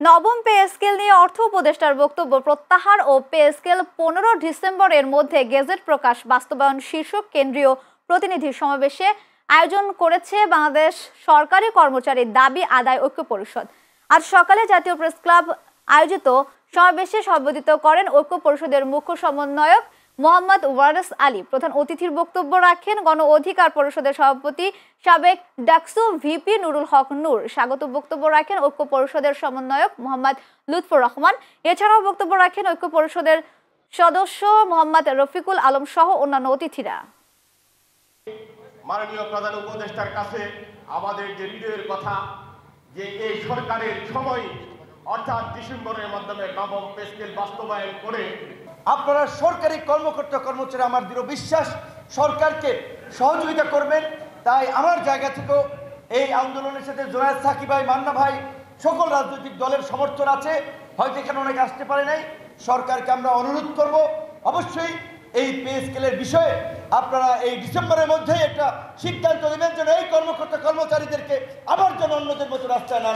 নবম pay scale নিয়ে অর্থ উপদেষ্টার বক্তব্য প্রত্যাহার ও পে স্কেল 15 ডিসেম্বরের মধ্যে গেজেট প্রকাশ বাস্তবায়ন শীর্ষক কেন্দ্রীয় প্রতিনিধি সমাবেশে আয়োজন করেছে বাংলাদেশ সরকারি কর্মচারী দাবি আদায় ঐক্য পরিষদ। আজ সকালে জাতীয় প্রেস ক্লাব আয়োজিত সমাবেশে সভাপতিত্ব করেন ঐক্য পরিষদের মুখ্য সমন্বয়ক মোহাম্মদ ওয়ারেস আলী। প্রধান অতিথির বক্তব্য রাখেন গণ অধিকার পরিষদের সভাপতি সাবেক ডাকসু ভিপি নুরুল হক নূর। স্বাগত বক্তব্য রাখেন ঐক্য পরিষদের সমন্বয়ক মোহাম্মদ লুৎফর রহমান। এছাড়াও বক্তব্য রাখেন ঐক্য পরিষদের সদস্য মোহাম্মদ রফিকুল আলম সহ অন্যান্য অতিথিরা। মাননীয় প্রধান উপদেষ্টার কাছে আমাদের যে হৃদয়ের কথা যে এই সরকারের সময় অর্থাৎ ডিসেম্বরের মাধ্যমে নবম পে স্কেল বাস্তবায়ন করে আপনারা সরকারি কর্মকর্তা কর্মচারী আমার দৃঢ় বিশ্বাস সরকারকে সহযোগিতা করবেন। তাই আমার জায়গা থেকেও এই আন্দোলনের সাথে জোনায়েদ সাকি ভাই, মান্না ভাই, সকল রাজনৈতিক দলের সমর্থন আছে। হয়তো এখানে অনেকে আসতে পারে নাই। সরকারকে আমরা অনুরোধ করব অবশ্যই এই পে স্কেলের বিষয়ে আপনারা এই ডিসেম্বরের মধ্যেই একটা সিদ্ধান্ত নেবেন যেন এই কর্মকর্তা কর্মচারীদেরকে আবার যেন অন্যদের মতো রাস্তায় না